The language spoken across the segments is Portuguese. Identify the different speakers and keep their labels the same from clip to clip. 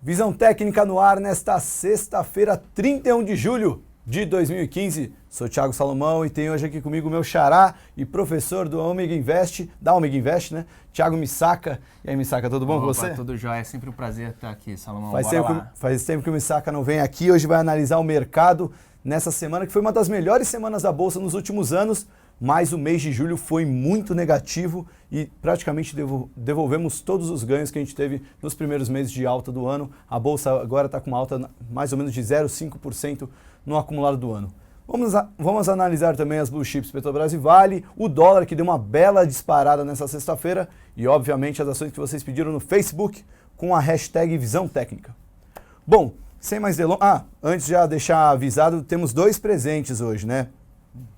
Speaker 1: Visão Técnica no ar nesta sexta-feira, 31 de julho de 2015. Sou Thiago Salomão e tenho hoje aqui comigo o meu xará e professor do Omega Invest, da Omega Invest, né? Thiago Misaka. E aí, Misaka, tudo bom com você?
Speaker 2: Tudo jóia, é sempre um prazer estar aqui, Salomão.
Speaker 1: Faz tempo que o Misaka não vem aqui, hoje vai analisar o mercado nessa semana, que foi uma das melhores semanas da Bolsa nos últimos anos, mas o mês de julho foi muito negativo e praticamente devolvemos todos os ganhos que a gente teve nos primeiros meses de alta do ano. A Bolsa agora está com uma alta mais ou menos de 0,5% no acumulado do ano. Vamos analisar também as Blue Chips Petrobras e Vale, o dólar que deu uma bela disparada nessa sexta-feira e, obviamente, as ações que vocês pediram no Facebook com a hashtag Visão Técnica. Bom, sem mais delongas... antes de já deixar avisado, temos 2 presentes hoje, né?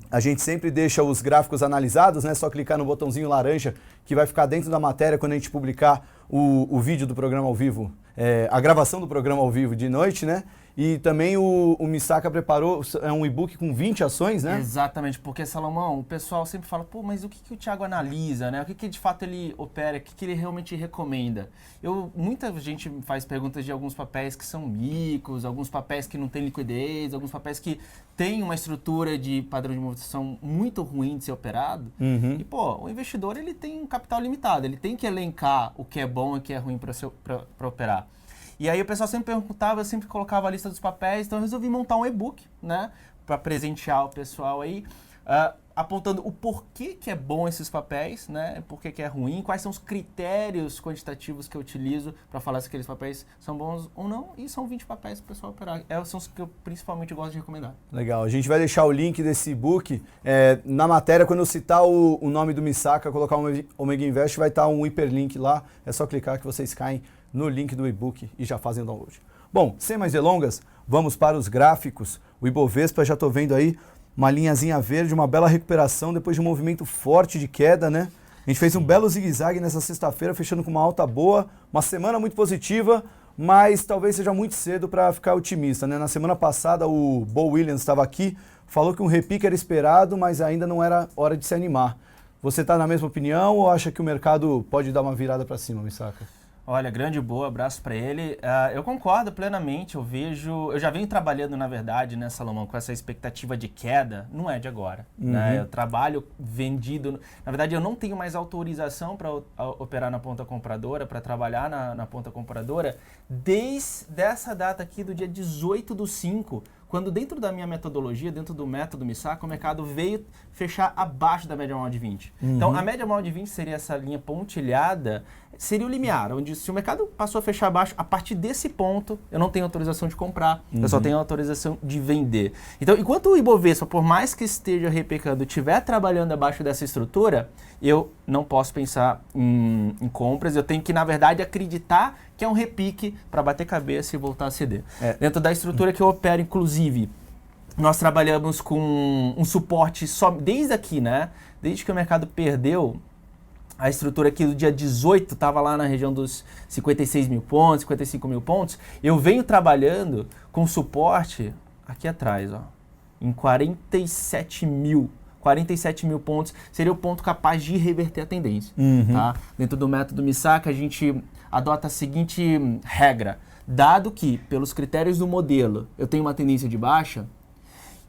Speaker 1: A gente sempre deixa os gráficos analisados, né? Só clicar no botãozinho laranja que vai ficar dentro da matéria quando a gente publicar o vídeo do programa ao vivo, a gravação do programa ao vivo de noite, né? E também o Misaka preparou um e-book com 20 ações, né?
Speaker 2: Exatamente, porque, Salomão, o pessoal sempre fala, pô, mas o que o Thiago analisa, né? O que de fato ele opera, o que ele realmente recomenda? Muita gente faz perguntas de alguns papéis que são micos, alguns papéis que não têm liquidez, alguns papéis que têm uma estrutura de padrão de movimentação muito ruim de ser operado.
Speaker 1: Uhum.
Speaker 2: E, pô, o investidor, ele tem um capital limitado, ele tem que elencar o que é bom e o que é ruim para operar. E aí o pessoal sempre perguntava, eu sempre colocava a lista dos papéis, então eu resolvi montar um e-book, né, para presentear o pessoal aí, apontando o porquê que é bom esses papéis, né, porquê que é ruim, quais são os critérios quantitativos que eu utilizo para falar se aqueles papéis são bons ou não, e são 20 papéis para o pessoal operar. São os que eu principalmente gosto de recomendar.
Speaker 1: Legal, a gente vai deixar o link desse e-book na matéria, quando eu citar o nome do Misaka, colocar o Omega Invest, vai estar um hiperlink lá, é só clicar que vocês caem no link do e-book e já fazem o download. Bom, sem mais delongas, vamos para os gráficos. O Ibovespa, já estou vendo aí uma linhazinha verde, uma bela recuperação depois de um movimento forte de queda, né? A gente fez um belo zigue-zague nessa sexta-feira, fechando com uma alta boa, uma semana muito positiva, mas talvez seja muito cedo para ficar otimista, né? Na semana passada o Bo Williams estava aqui, falou que um repique era esperado, mas ainda não era hora de se animar. Você está na mesma opinião ou acha que o mercado pode dar uma virada para cima, Misaka?
Speaker 2: Olha, grande boa, abraço para ele. Eu concordo plenamente, eu já venho trabalhando, na verdade, né, Salomão, com essa expectativa de queda, não é de agora.
Speaker 1: Uhum.
Speaker 2: Né? Eu trabalho vendido, na verdade eu não tenho mais autorização para operar na ponta compradora, para trabalhar na ponta compradora, desde essa data aqui do dia 18/5, quando dentro da minha metodologia, dentro do método Misaka, o mercado veio fechar abaixo da média móvel de 20.
Speaker 1: Uhum.
Speaker 2: Então, a média móvel de 20 seria essa linha pontilhada, seria o limiar, onde se o mercado passou a fechar abaixo, a partir desse ponto, eu não tenho autorização de comprar, eu só tenho autorização de vender. Então, enquanto o Ibovespa, por mais que esteja repecando, estiver trabalhando abaixo dessa estrutura, eu não posso pensar em compras, eu tenho que, na verdade, acreditar que é um repique para bater cabeça e voltar a ceder. Dentro da estrutura que eu opero, inclusive, nós trabalhamos com um suporte só desde aqui, né? Desde que o mercado perdeu, a estrutura aqui do dia 18 estava lá na região dos 56 mil pontos, 55 mil pontos. Eu venho trabalhando com suporte aqui atrás, ó, em 47 mil pontos, seria o ponto capaz de reverter a tendência. Tá? Dentro do método Misaka, a gente adota a seguinte regra: dado que, pelos critérios do modelo, eu tenho uma tendência de baixa,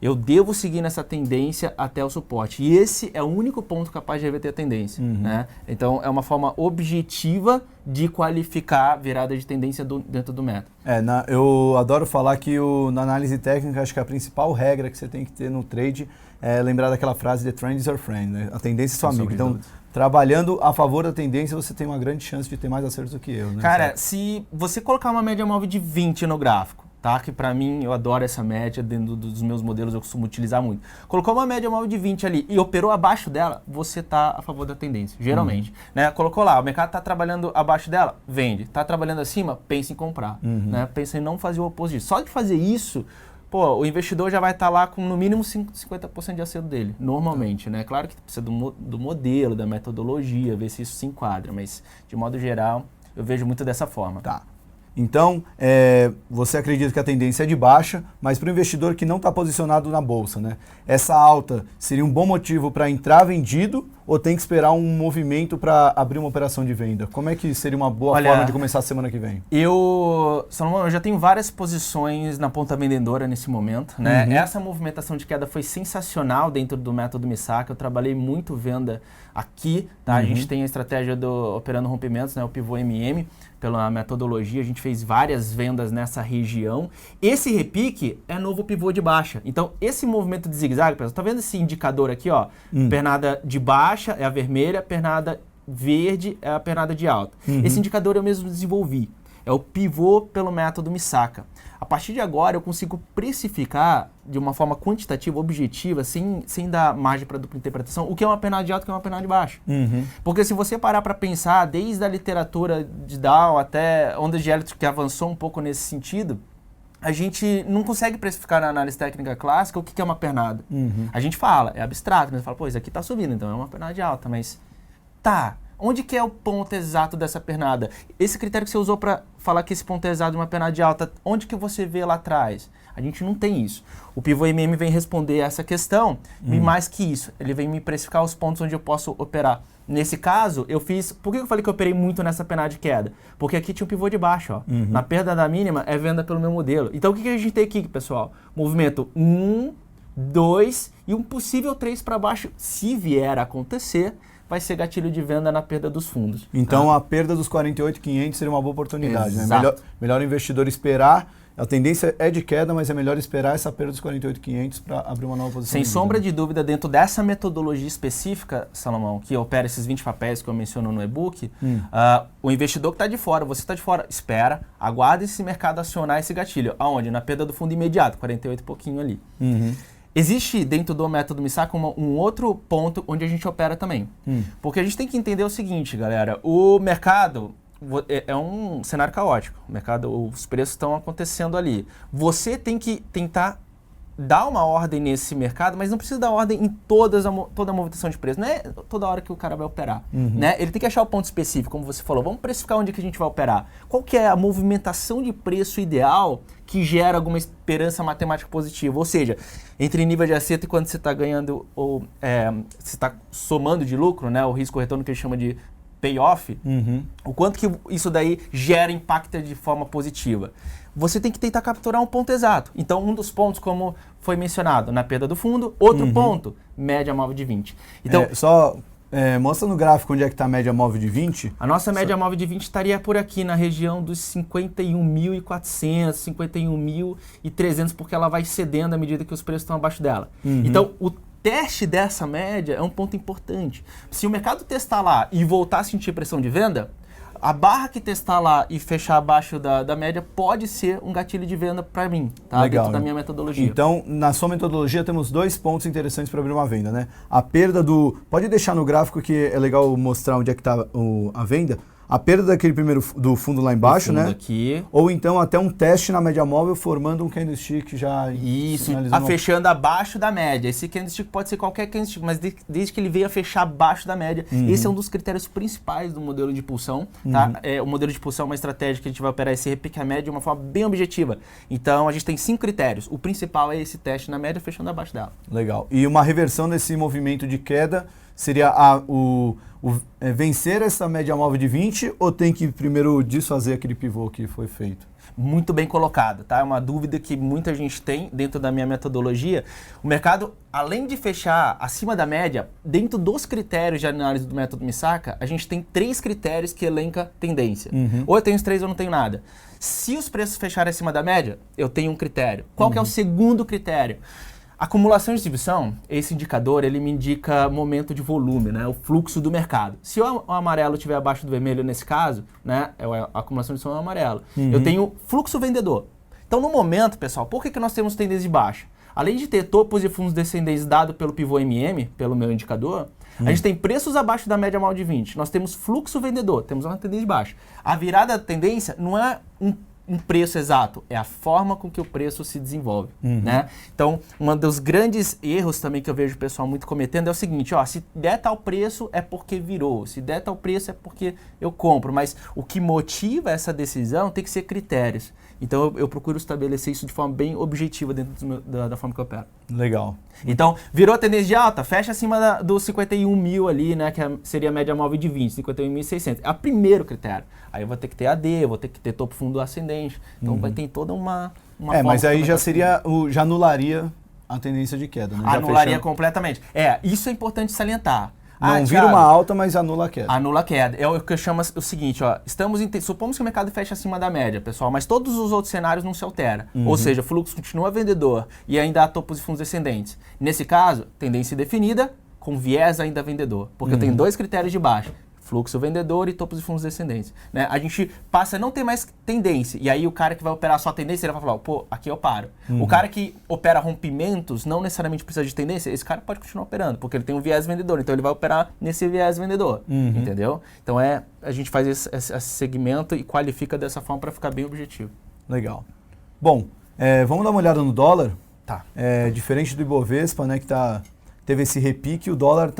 Speaker 2: eu devo seguir nessa tendência até o suporte. E esse é o único ponto capaz de reverter a tendência. Né? Então, é uma forma objetiva de qualificar a virada de tendência dentro do método.
Speaker 1: Eu adoro falar que na análise técnica, acho que a principal regra que você tem que ter no trade é lembrar daquela frase, the trend is your friend, né? A tendência é sua amiga. Então, trabalhando a favor da tendência, você tem uma grande chance de ter mais acertos do que eu. Né?
Speaker 2: Cara, se você colocar uma média móvel de 20 no gráfico, tá? Que pra mim, eu adoro essa média, dentro dos meus modelos eu costumo utilizar muito. Colocou uma média móvel de 20 ali e operou abaixo dela, você tá a favor da tendência, geralmente. Né? Colocou lá, o mercado tá trabalhando abaixo dela, vende. Tá trabalhando acima, pensa em comprar. Né? Pensa em não fazer o oposto disso. Só de fazer isso, pô, o investidor já vai estar lá com no mínimo 50% de acerto dele, normalmente, né? Claro que precisa do modelo, da metodologia, ver se isso se enquadra, mas de modo geral, eu vejo muito dessa forma.
Speaker 1: Tá. Então, você acredita que a tendência é de baixa, mas para o investidor que não está posicionado na bolsa, né? Essa alta seria um bom motivo para entrar vendido ou tem que esperar um movimento para abrir uma operação de venda? Como é que seria uma boa forma de começar a semana que vem?
Speaker 2: Salomão, eu já tenho várias posições na ponta vendedora nesse momento, né? Essa movimentação de queda foi sensacional dentro do método Misaka. Eu trabalhei muito venda aqui, tá? A gente tem a estratégia do operando rompimentos, né? O pivô MM, pela metodologia, a gente fez várias vendas nessa região. Esse repique é novo pivô de baixa. Então, esse movimento de zigue-zague, pessoal, tá vendo esse indicador aqui, ó? Pernada de baixa é a vermelha, pernada verde é a pernada de alta. Esse indicador eu mesmo desenvolvi. É o pivô pelo método Misaka. A partir de agora, eu consigo precificar de uma forma quantitativa, objetiva, sem dar margem para dupla interpretação, o que é uma pernada de alta e o que é uma pernada de baixa. Porque se você parar para pensar, desde a literatura de Dow até ondas de Elliott, que avançou um pouco nesse sentido, a gente não consegue precificar na análise técnica clássica o que é uma pernada. A gente fala, é abstrato, mas fala, pô, isso aqui está subindo, então é uma pernada de alta, mas tá... Onde que é o ponto exato dessa pernada? Esse critério que você usou para falar que esse ponto é exato de uma pernada de alta, onde que você vê lá atrás? A gente não tem isso. O pivô MM vem responder essa questão e mais que isso, ele vem me precificar os pontos onde eu posso operar. Nesse caso, eu fiz... Por que eu falei que eu operei muito nessa pernada de queda? Porque aqui tinha um pivô de baixo, ó. Na perda da mínima é venda pelo meu modelo. Então o que a gente tem aqui, pessoal? Movimento 1, 2 e um possível 3 para baixo, se vier a acontecer, vai ser gatilho de venda na perda dos fundos.
Speaker 1: Então a perda dos 48.500 seria uma boa oportunidade, né? Melhor o investidor esperar. A tendência é de queda, mas é melhor esperar essa perda dos 48.500 para abrir uma nova posição.
Speaker 2: Sem sombra de dúvida, dentro dessa metodologia específica, Salomão, que opera esses 20 papéis que eu menciono no e-book, o investidor que está de fora, você está de fora, espera, aguarda esse mercado acionar esse gatilho. Aonde? Na perda do fundo imediato, 48 e pouquinho ali. Existe dentro do método Misaka um outro ponto onde a gente opera também. Porque a gente tem que entender o seguinte, galera, o mercado é um cenário caótico. O mercado, os preços estão acontecendo ali. Você tem que tentar dar uma ordem nesse mercado, mas não precisa dar ordem em toda a movimentação de preço. Não é toda hora que o cara vai operar. Né? Ele tem que achar o ponto específico, como você falou. Vamos precificar onde que a gente vai operar. Qual que é a movimentação de preço ideal que gera alguma esperança matemática positiva? Ou seja, entre nível de acerto e quando você está ganhando, ou você está somando de lucro, né? O risco-retorno que a gente chama de payoff, o quanto que isso daí gera impacto de forma positiva. Você tem que tentar capturar um ponto exato. Então, um dos pontos, como foi mencionado, na perda do fundo. Outro ponto, média móvel de 20. Então,
Speaker 1: mostra no gráfico onde é que está a média móvel de 20.
Speaker 2: A nossa média móvel de 20 estaria por aqui, na região dos 51.400, 51.300, porque ela vai cedendo à medida que os preços estão abaixo dela. Então, o teste dessa média é um ponto importante. Se o mercado testar lá e voltar a sentir pressão de venda, a barra que testar lá e fechar abaixo da média pode ser um gatilho de venda para mim, tá?
Speaker 1: Legal,
Speaker 2: dentro da minha metodologia.
Speaker 1: Então, na sua metodologia, temos 2 pontos interessantes para abrir uma venda, né? A perda do... Pode deixar no gráfico que é legal mostrar onde é que está a venda. A perda daquele primeiro do fundo lá embaixo, né?
Speaker 2: Aqui.
Speaker 1: Ou então até um teste na média móvel formando um candlestick já...
Speaker 2: Isso, fechando abaixo da média. Esse candlestick pode ser qualquer candlestick, mas desde que ele venha fechar abaixo da média. Esse é um dos critérios principais do modelo de pulsão. Tá? O modelo de pulsão é uma estratégia que a gente vai operar esse repique à média de uma forma bem objetiva. Então a gente tem 5 critérios. O principal é esse teste na média fechando abaixo dela.
Speaker 1: Legal. E uma reversão desse movimento de queda seria vencer essa média móvel de 20 ou tem que primeiro desfazer aquele pivô que foi feito?
Speaker 2: Muito bem colocado, tá? É uma dúvida que muita gente tem dentro da minha metodologia. O mercado, além de fechar acima da média, dentro dos critérios de análise do método Misaka, a gente tem 3 critérios que elenca tendência. Ou eu tenho os 3 ou não tenho nada. Se os preços fecharem acima da média, eu tenho um critério. Qual que é o segundo critério? Acumulação e distribuição, esse indicador, ele me indica momento de volume, né? O fluxo do mercado. Se o amarelo estiver abaixo do vermelho nesse caso, né? A acumulação e distribuição é o amarelo. Eu tenho fluxo vendedor. Então, no momento, pessoal, por que nós temos tendência de baixa? Além de ter topos e fundos descendentes dado pelo pivô MM, pelo meu indicador, a gente tem preços abaixo da média móvel de 20. Nós temos fluxo vendedor, temos uma tendência de baixa. A virada da tendência não é um preço exato, é a forma com que o preço se desenvolve, né? Então, um dos grandes erros também que eu vejo o pessoal muito cometendo é o seguinte, ó, se der tal preço é porque virou, se der tal preço é porque eu compro, mas o que motiva essa decisão tem que ser critérios. Então eu procuro estabelecer isso de forma bem objetiva dentro da forma que eu opero.
Speaker 1: Legal.
Speaker 2: Então, virou tendência de alta, fecha acima dos 51 mil ali, né? Que seria a média móvel de 20, 51.600. É o primeiro critério. Aí eu vou ter que ter AD, eu vou ter que ter topo fundo ascendente. Então vai ter toda uma
Speaker 1: mas aí já seria, já anularia a tendência de queda, né?
Speaker 2: Anularia completamente. Isso é importante salientar.
Speaker 1: Não vira uma alta, mas anula a queda.
Speaker 2: Anula a queda. É o que eu chamo o seguinte, ó. Supomos que o mercado fecha acima da média, pessoal, mas todos os outros cenários não se alteram. Ou seja, o fluxo continua vendedor e ainda há topos e fundos descendentes. Nesse caso, tendência definida com viés ainda vendedor. Porque eu tenho dois critérios de baixa. Fluxo vendedor e topos e fundos descendentes. Né? A gente passa a não ter mais tendência. E aí o cara que vai operar só tendência, ele vai falar, pô, aqui eu paro. O cara que opera rompimentos não necessariamente precisa de tendência, esse cara pode continuar operando, porque ele tem um viés vendedor. Então ele vai operar nesse viés vendedor. Entendeu? Então a gente faz esse segmento e qualifica dessa forma para ficar bem objetivo.
Speaker 1: Legal. Bom, vamos dar uma olhada no dólar.
Speaker 2: Tá.
Speaker 1: Diferente do Ibovespa, né, que teve esse repique, o dólar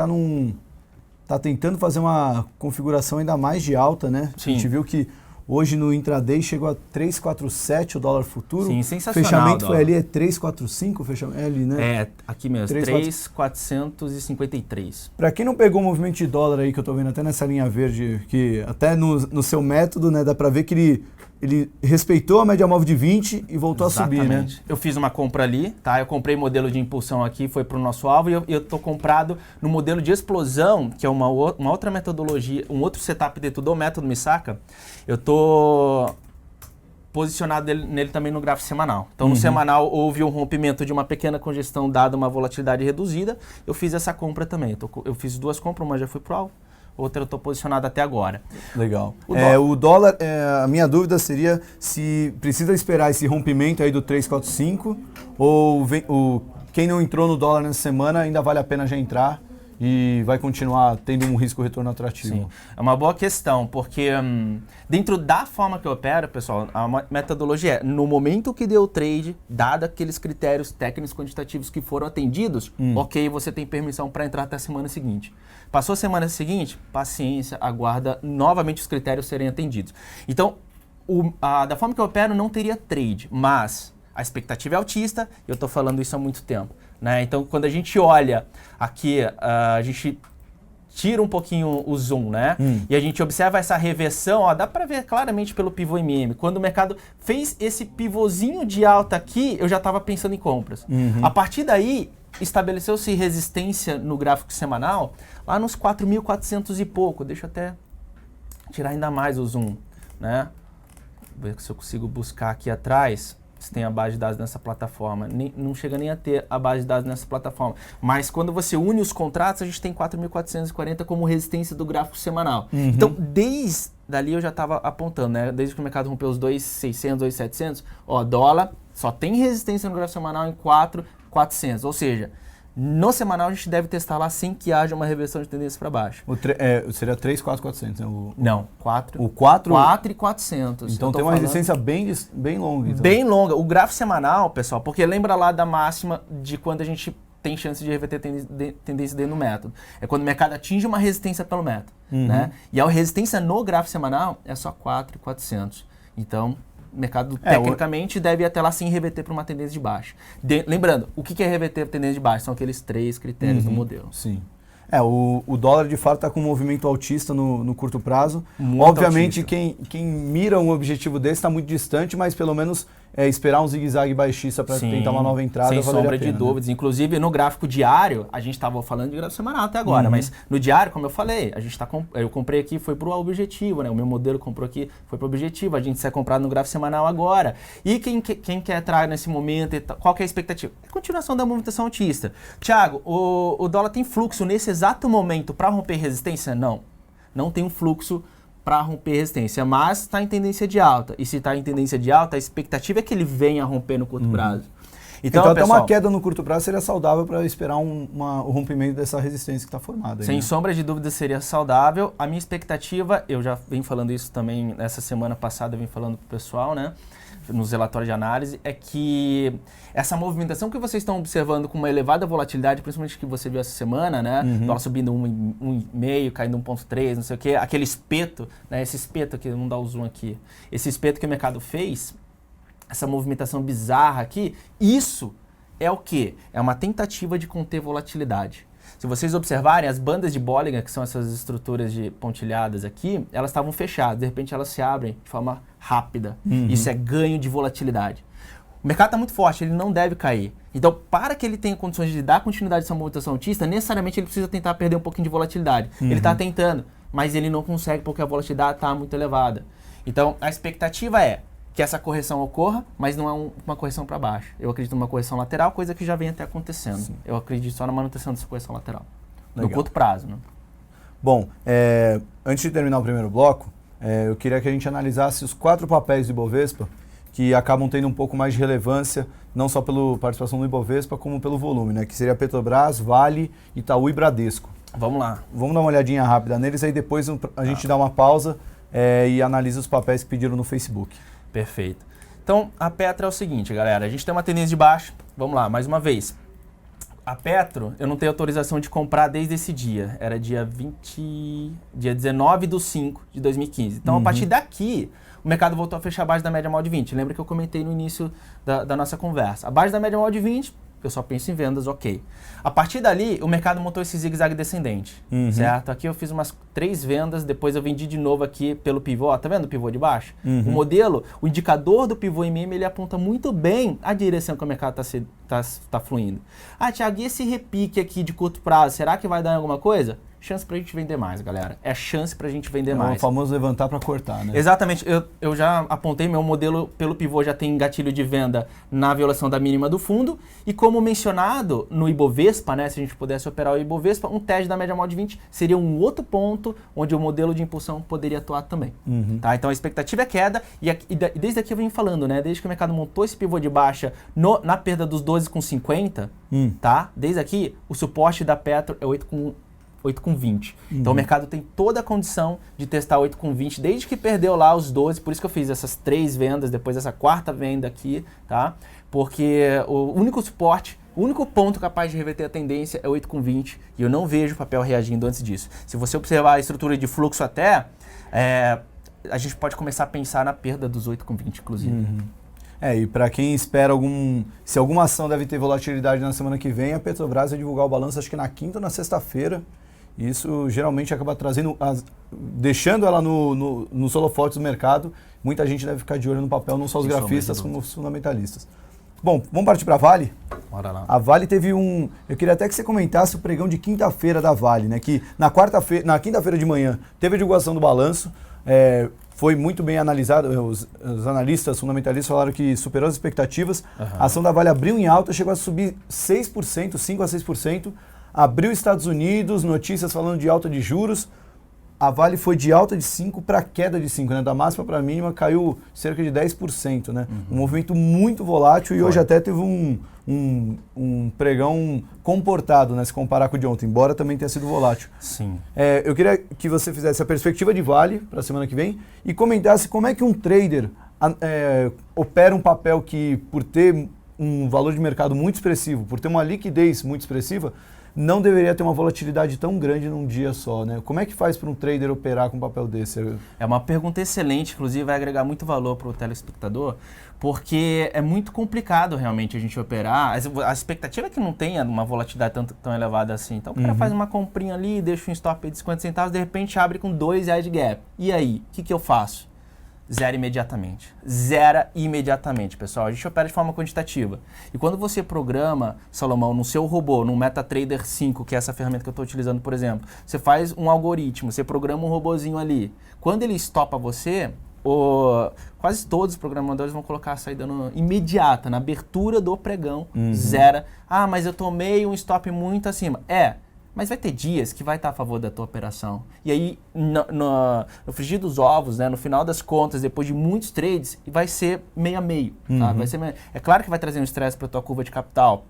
Speaker 1: tá tentando fazer uma configuração ainda mais de alta, né?
Speaker 2: Sim.
Speaker 1: A gente viu que hoje no intraday chegou a 3,47 o dólar futuro.
Speaker 2: Sim, sensacional.
Speaker 1: Fechamento foi ali, 3,45, fechamento ali, né?
Speaker 2: Aqui mesmo, 3,453.
Speaker 1: Para quem não pegou o movimento de dólar aí, que eu tô vendo até nessa linha verde, que até no seu método, né, dá para ver que ele respeitou a média móvel de 20 e voltou a subir, né?
Speaker 2: Eu fiz uma compra ali, tá? Eu comprei modelo de impulsão aqui, foi para o nosso alvo, e eu tô comprado no modelo de explosão, que é uma outra metodologia, um outro setup dentro do método Misaka. Eu tô posicionado nele também no gráfico semanal. Então, no semanal, houve um rompimento de uma pequena congestão dada uma volatilidade reduzida. Eu fiz essa compra também. Eu fiz duas compras, uma já foi pro alvo, outra eu estou posicionado até agora.
Speaker 1: Legal. O dólar, a minha dúvida seria se precisa esperar esse rompimento aí do 345 ou quem não entrou no dólar nessa semana ainda vale a pena já entrar e vai continuar tendo um risco retorno atrativo.
Speaker 2: Sim. É uma boa questão, porque dentro da forma que eu opero, pessoal, a metodologia é, no momento que deu o trade, dado aqueles critérios técnicos quantitativos que foram atendidos, ok, você tem permissão para entrar até a semana seguinte. Passou a semana seguinte, paciência, aguarda novamente os critérios serem atendidos. Então, da forma que eu opero, não teria trade, mas a expectativa é altista, e eu estou falando isso há muito tempo. Né? Então, quando a gente olha aqui, a gente tira um pouquinho o zoom, né? E a gente observa essa reversão, dá para ver claramente pelo pivô MM. Quando o mercado fez esse pivôzinho de alta aqui, eu já estava pensando em compras. A partir daí, estabeleceu-se resistência no gráfico semanal, lá nos 4.400 e pouco. Deixa eu até tirar ainda mais o zoom, né? Vou ver se eu consigo buscar aqui atrás se tem a base de dados nessa plataforma. Não chega nem a ter a base de dados nessa plataforma. Mas quando você une os contratos, a gente tem 4.440 como resistência do gráfico semanal. Então, desde dali eu já estava apontando, né? Desde que o mercado rompeu os 2.600, 2.700, dólar só tem resistência no gráfico semanal em 4.400. Ou seja, no semanal a gente deve testar lá sem que haja uma reversão de tendência para baixo.
Speaker 1: Seria 3.400, né?
Speaker 2: Não, 4.
Speaker 1: O 4?
Speaker 2: 4.400.
Speaker 1: Então tem uma resistência bem longa. Então.
Speaker 2: Bem longa. O gráfico semanal, pessoal, porque lembra lá da máxima de quando a gente tem chance de reverter tendência dentro do método. É quando o mercado atinge uma resistência pelo método. Né? E a resistência no gráfico semanal é só 4.400. Então, o mercado, tecnicamente, deve até lá sim reverter para uma tendência de baixa. Lembrando, o que é reverter para tendência de baixa? São aqueles 3 critérios do modelo.
Speaker 1: Sim. O dólar, de fato, está com um movimento altista no curto prazo.
Speaker 2: Muito
Speaker 1: Obviamente,
Speaker 2: altista.
Speaker 1: quem mira um objetivo desse está muito distante, mas pelo menos esperar um zigue-zague baixista para tentar uma nova entrada.
Speaker 2: Sem sombra de dúvidas. Né? Inclusive, no gráfico diário, a gente estava falando de gráfico semanal até agora, mas no diário, como eu falei, eu comprei aqui, foi para o objetivo, né? O meu modelo comprou aqui, foi para o objetivo. A gente sai comprado no gráfico semanal agora. E quem quer entrar nesse momento, qual que é a expectativa? É a continuação da movimentação altista. Thiago, o dólar tem fluxo nesse exato momento para romper resistência? Não. Não tem um fluxo para romper resistência, mas está em tendência de alta. E se está em tendência de alta, a expectativa é que ele venha a romper no curto prazo. Então
Speaker 1: até uma queda no curto prazo seria saudável para esperar o rompimento dessa resistência que está formada.
Speaker 2: Sem sombra de dúvida seria saudável. A minha expectativa, eu já venho falando isso também nessa semana passada, eu vim falando para o pessoal, né? Nos relatórios de análise, é que essa movimentação que vocês estão observando com uma elevada volatilidade, principalmente que você viu essa semana, né? Dólar subindo 1,5, caindo 1,3, não sei o quê, aquele espeto, né? Esse espeto aqui, não dá o zoom aqui, esse espeto que o mercado fez, essa movimentação bizarra aqui, isso é o quê? É uma tentativa de conter volatilidade. Se vocês observarem, as bandas de Bollinger, que são essas estruturas de pontilhadas aqui, elas estavam fechadas. De repente, elas se abrem de forma rápida. Isso é ganho de volatilidade. O mercado está muito forte, ele não deve cair. Então, para que ele tenha condições de dar continuidade a essa movimentação altista, necessariamente ele precisa tentar perder um pouquinho de volatilidade. Ele está tentando, mas ele não consegue porque a volatilidade está muito elevada. Então, a expectativa é que essa correção ocorra, mas não é uma correção para baixo. Eu acredito numa correção lateral, coisa que já vem até acontecendo. Sim. Eu acredito só na manutenção dessa correção lateral. Legal. No curto prazo. Né?
Speaker 1: Bom, antes de terminar o primeiro bloco, eu queria que a gente analisasse os 4 papéis do Ibovespa que acabam tendo um pouco mais de relevância, não só pela participação do Ibovespa, como pelo volume, né? Que seria Petrobras, Vale, Itaú e Bradesco.
Speaker 2: Vamos lá.
Speaker 1: Vamos dar uma olhadinha rápida neles, aí depois a gente dá uma pausa e analisa os papéis que pediram no Facebook.
Speaker 2: Perfeito. Então, a Petro é o seguinte, galera. A gente tem uma tendência de baixa. Vamos lá, mais uma vez. A Petro, eu não tenho autorização de comprar desde esse dia. Era dia 19/5/2015. Então, a partir daqui, o mercado voltou a fechar abaixo da média móvel de 20. Lembra que eu comentei no início da nossa conversa. Abaixo da média móvel de 20, eu só penso em vendas, ok. A partir dali, o mercado montou esse zigue-zague descendente, certo? Aqui eu fiz umas 3 vendas, depois eu vendi de novo aqui pelo pivô. Ó, tá vendo o pivô de baixo? O modelo, o indicador do pivô MM, ele aponta muito bem a direção que o mercado tá fluindo. Ah, Thiago, e esse repique aqui de curto prazo, será que vai dar alguma coisa? Chance pra gente vender mais, galera. É chance pra gente vender mais.
Speaker 1: É o famoso levantar para cortar, né?
Speaker 2: Exatamente. Eu já apontei, meu modelo pelo pivô já tem gatilho de venda na violação da mínima do fundo. E como mencionado no Ibovespa, né, se a gente pudesse operar o Ibovespa, um teste da média móvel de 20 seria um outro ponto onde o modelo de impulsão poderia atuar também. Tá? Então a expectativa é queda. E desde aqui eu venho falando, né? Desde que o mercado montou esse pivô de baixa na perda dos 12,50, tá? Desde aqui, o suporte da Petro é 8,20. Então o mercado tem toda a condição de testar 8,20 desde que perdeu lá os 12, por isso que eu fiz essas 3 vendas, depois essa 4ª venda aqui, tá? Porque o único suporte, o único ponto capaz de reverter a tendência é 8,20 e eu não vejo o papel reagindo antes disso. Se você observar a estrutura de fluxo até, a gente pode começar a pensar na perda dos 8,20, inclusive.
Speaker 1: E para quem espera se alguma ação deve ter volatilidade na semana que vem, a Petrobras vai divulgar o balanço acho que na quinta ou na sexta-feira. Isso geralmente acaba trazendo, deixando ela nos holofotes do mercado. Muita gente deve ficar de olho no papel, não só os grafistas, como os fundamentalistas. Bom, vamos partir para a Vale?
Speaker 2: Bora lá.
Speaker 1: A Vale teve eu queria até que você comentasse o pregão de quinta-feira da Vale, né? Que na quinta-feira de manhã teve a divulgação do balanço. Foi muito bem analisado, os analistas fundamentalistas falaram que superou as expectativas. A ação da Vale abriu em alta, chegou a subir 6%, 5% a 6%. Abriu Estados Unidos, notícias falando de alta de juros. A Vale foi de alta de 5% para queda de 5%, né? Da máxima para a mínima caiu cerca de 10%, né? Um movimento muito volátil e hoje até teve um pregão comportado, né? Se comparar com o de ontem, embora também tenha sido volátil.
Speaker 2: Sim.
Speaker 1: Eu queria que você fizesse a perspectiva de Vale para a semana que vem e comentasse como é que um trader opera um papel que, por ter um valor de mercado muito expressivo, por ter uma liquidez muito expressiva, não deveria ter uma volatilidade tão grande num dia só, né? Como é que faz para um trader operar com um papel desse?
Speaker 2: É uma pergunta excelente, inclusive vai agregar muito valor para o telespectador, porque é muito complicado realmente a gente operar. A expectativa é que não tenha uma volatilidade tão elevada assim. Então o cara faz uma comprinha ali, deixa um stop de 50 centavos, de repente abre com R$2 de gap. E aí, o que eu faço? Zero imediatamente, pessoal. A gente opera de forma quantitativa. E quando você programa, Salomão, no seu robô, no MetaTrader 5, que é essa ferramenta que eu estou utilizando, por exemplo, você faz um algoritmo, você programa um robozinho ali. Quando ele estopa você, quase todos os programadores vão colocar a saída imediata, na abertura do pregão, zero. Ah, mas eu tomei um stop muito acima. Mas vai ter dias que vai estar a favor da tua operação. E aí, no frigir dos ovos, né, no final das contas, depois de muitos trades, vai ser meio a meio. Tá? É claro que vai trazer um estresse para a tua curva de capital.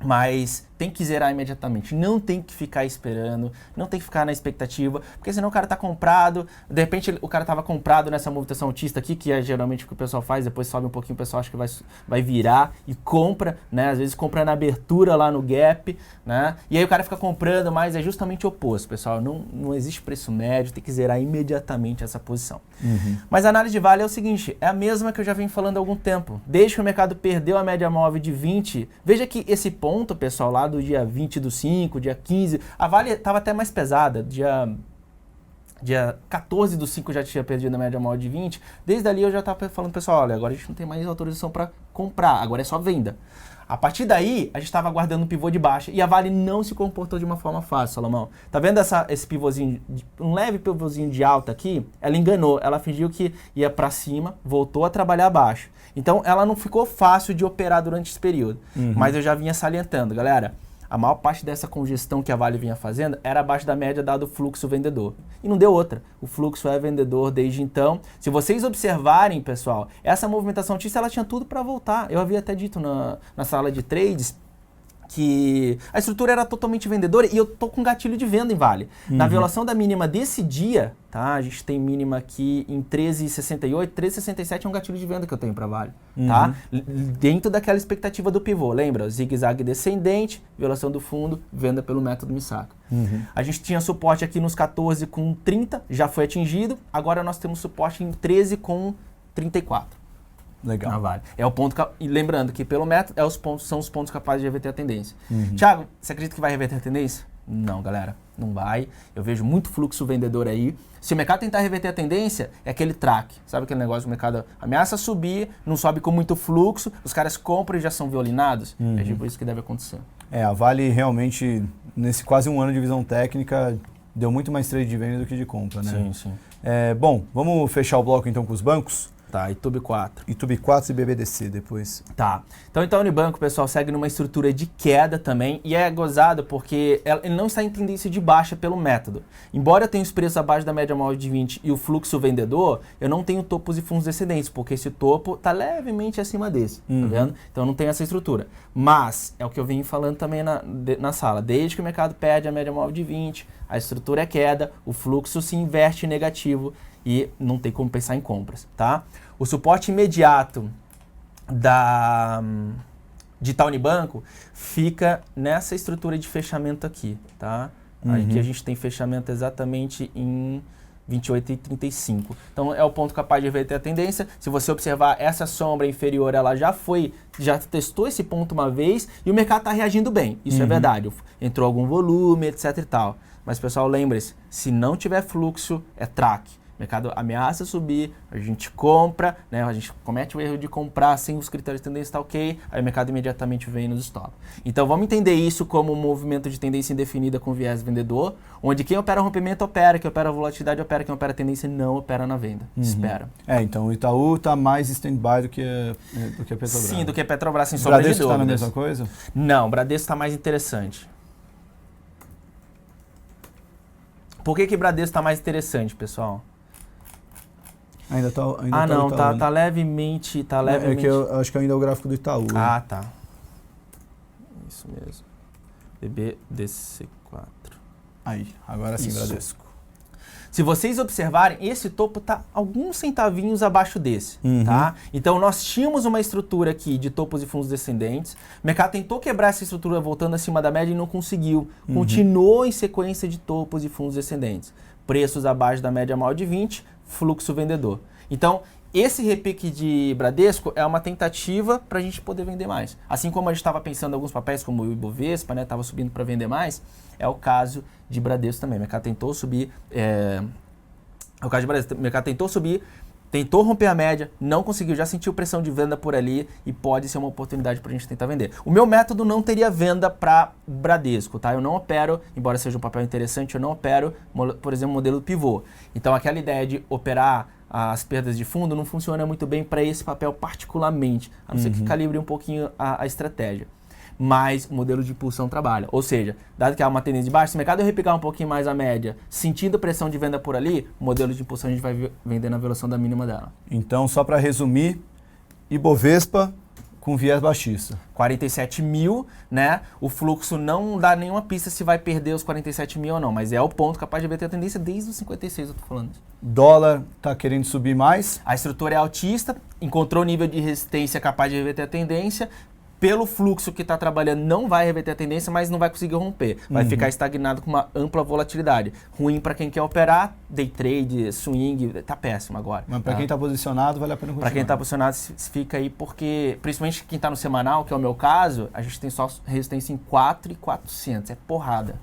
Speaker 2: Mas tem que zerar imediatamente, não tem que ficar esperando, não tem que ficar na expectativa, porque senão o cara tá comprado, de repente o cara tava comprado nessa movimentação autista aqui, que é geralmente o que o pessoal faz, depois sobe um pouquinho, o pessoal acha que vai virar e compra, né? Às vezes compra na abertura lá no gap, né? E aí o cara fica comprando, mas é justamente o oposto, pessoal, não existe preço médio, tem que zerar imediatamente essa posição. Mas a análise de vale é o seguinte, é a mesma que eu já venho falando há algum tempo, desde que o mercado perdeu a média móvel de 20, veja que esse ponto, pessoal, lá do dia 20 do 5, dia 15, a Vale estava até mais pesada, dia 14 do 5 já tinha perdido a média móvel de 20, desde ali eu já estava falando, pessoal, olha, agora a gente não tem mais autorização para comprar, agora é só venda. A partir daí, a gente estava aguardando um pivô de baixa e a Vale não se comportou de uma forma fácil, Salomão. Tá vendo esse pivôzinho, um leve pivôzinho de alta aqui? Ela enganou, ela fingiu que ia para cima, voltou a trabalhar abaixo. Então, ela não ficou fácil de operar durante esse período. Mas eu já vinha salientando, galera, a maior parte dessa congestão que a Vale vinha fazendo era abaixo da média dado o fluxo vendedor. E não deu outra. O fluxo é vendedor desde então. Se vocês observarem, pessoal, essa movimentação autista, ela tinha tudo para voltar. Eu havia até dito na sala de trades que a estrutura era totalmente vendedora e eu tô com gatilho de venda em Vale. Na violação da mínima desse dia, tá? A gente tem mínima aqui em 13,68, 13,67 é um gatilho de venda que eu tenho para Vale, tá? Dentro daquela expectativa do pivô, lembra? Zigue-zague descendente, violação do fundo, venda pelo método Misaka. A gente tinha suporte aqui nos 14,30, já foi atingido, agora nós temos suporte em 13,34.
Speaker 1: Legal.
Speaker 2: Vale. É o ponto, e lembrando que pelo método são os pontos capazes de reverter a tendência. Thiago, você acredita que vai reverter a tendência? Não, galera, não vai. Eu vejo muito fluxo vendedor aí. Se o mercado tentar reverter a tendência, é aquele track. Sabe aquele negócio do mercado ameaça subir, não sobe com muito fluxo, os caras compram e já são violinados? É tipo isso que deve acontecer.
Speaker 1: A Vale realmente, nesse quase um ano de visão técnica, deu muito mais trade de venda do que de compra, né?
Speaker 2: Sim, sim.
Speaker 1: Bom, vamos fechar o bloco então com os bancos?
Speaker 2: Tá, Itaú 4.
Speaker 1: Itaú 4 e BBDC depois.
Speaker 2: Tá. Então, o Unibanco, pessoal, segue numa estrutura de queda também e é gozado porque ele não está em tendência de baixa pelo método. Embora eu tenha os preços abaixo da média móvel de 20 e o fluxo vendedor, eu não tenho topos e fundos descendentes, porque esse topo está levemente acima desse, tá vendo? Então, eu não tenho essa estrutura. Mas, é o que eu vim falando também na sala. Desde que o mercado perde a média móvel de 20, a estrutura é queda, o fluxo se inverte negativo e não tem como pensar em compras, tá? O suporte imediato de Itaú Unibanco fica nessa estrutura de fechamento aqui, tá? Aqui a gente tem fechamento exatamente em 28,35. Então é o ponto capaz de reverter a tendência. Se você observar essa sombra inferior, ela já testou esse ponto uma vez e o mercado está reagindo bem. Isso é verdade. Entrou algum volume, etc e tal. Mas pessoal, lembre-se, se não tiver fluxo, é track. O mercado ameaça subir, a gente compra, né? A gente comete o erro de comprar sem os critérios de tendência, tá ok, aí o mercado imediatamente vem e nos stop. Então vamos entender isso como um movimento de tendência indefinida com viés vendedor, onde quem opera rompimento opera, quem opera volatilidade opera, quem opera tendência não opera na venda. Espera.
Speaker 1: Então o Itaú está mais stand-by do que a Petrobras.
Speaker 2: Sim, do que a Petrobras, sem sombra de dúvidas.
Speaker 1: O Bradesco está na mesma coisa?
Speaker 2: Não, o Bradesco está mais interessante. Por que o Bradesco está mais interessante, pessoal?
Speaker 1: Ainda tá
Speaker 2: não,
Speaker 1: Itaú, né?
Speaker 2: tá levemente...
Speaker 1: É que eu acho que ainda é o gráfico do Itaú.
Speaker 2: Ah, tá. Isso mesmo. BBDC4.
Speaker 1: Aí, agora sim, Bradesco.
Speaker 2: Se vocês observarem, esse topo tá alguns centavinhos abaixo desse, tá? Então, nós tínhamos uma estrutura aqui de topos e fundos descendentes. O mercado tentou quebrar essa estrutura voltando acima da média e não conseguiu. Continuou em sequência de topos e fundos descendentes. Preços abaixo da média móvel de 20, fluxo vendedor. Então, esse repique de Bradesco é uma tentativa para a gente poder vender mais. Assim como a gente estava pensando em alguns papéis, como o Ibovespa, né, estava subindo para vender mais, é o caso de Bradesco também. O mercado tentou subir, o mercado tentou subir, tentou romper a média, não conseguiu, já sentiu pressão de venda por ali e pode ser uma oportunidade para a gente tentar vender. O meu método não teria venda para Bradesco, tá? Eu não opero, embora seja um papel interessante, eu não opero, por exemplo, modelo pivô. Então, aquela ideia de operar as perdas de fundo não funciona muito bem para esse papel particularmente, a não ser que calibre um pouquinho a estratégia. Mas o modelo de impulsão trabalha. Ou seja, dado que há uma tendência de baixa, se o mercado repicar um pouquinho mais a média, sentindo pressão de venda por ali, o modelo de impulsão a gente vai vender na violação da mínima dela.
Speaker 1: Então, só para resumir, Ibovespa Com viés baixista.
Speaker 2: 47 mil, né? O fluxo não dá nenhuma pista se vai perder os 47 mil ou não, mas é o ponto capaz de reverter a tendência desde os 56, eu tô falando.
Speaker 1: Dólar tá querendo subir mais.
Speaker 2: A estrutura é altista, encontrou nível de resistência capaz de reverter a tendência. Pelo fluxo que está trabalhando, não vai reverter a tendência, mas não vai conseguir romper. Vai ficar estagnado com uma ampla volatilidade. Ruim para quem quer operar, day trade, swing, tá péssimo agora.
Speaker 1: Mas para quem está posicionado, vale a pena continuar.
Speaker 2: Para quem está posicionado, fica aí, porque, principalmente quem está no semanal, que é o meu caso, a gente tem só resistência em 4.400, é porrada.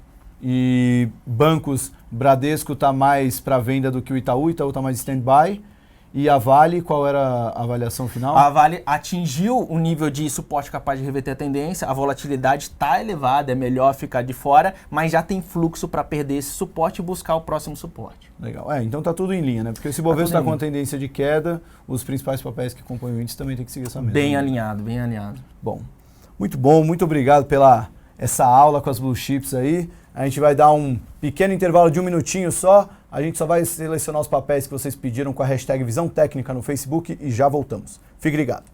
Speaker 1: E bancos, Bradesco está mais para venda do que o Itaú está mais stand-by. E a Vale, qual era a avaliação final?
Speaker 2: A Vale atingiu um nível de suporte capaz de reverter a tendência, a volatilidade está elevada, é melhor ficar de fora, mas já tem fluxo para perder esse suporte e buscar o próximo suporte.
Speaker 1: Legal. Então tá tudo em linha, né? Porque se o Bovespa está com a tendência de queda, os principais papéis que compõem o índice também tem que seguir essa mesma.
Speaker 2: Bem alinhado, bem alinhado.
Speaker 1: Bom, muito obrigado pela essa aula com as blue chips aí. A gente vai dar um pequeno intervalo de 1 minutinho só. A gente só vai selecionar os papéis que vocês pediram com a hashtag Visão Técnica no Facebook e já voltamos. Fique ligado.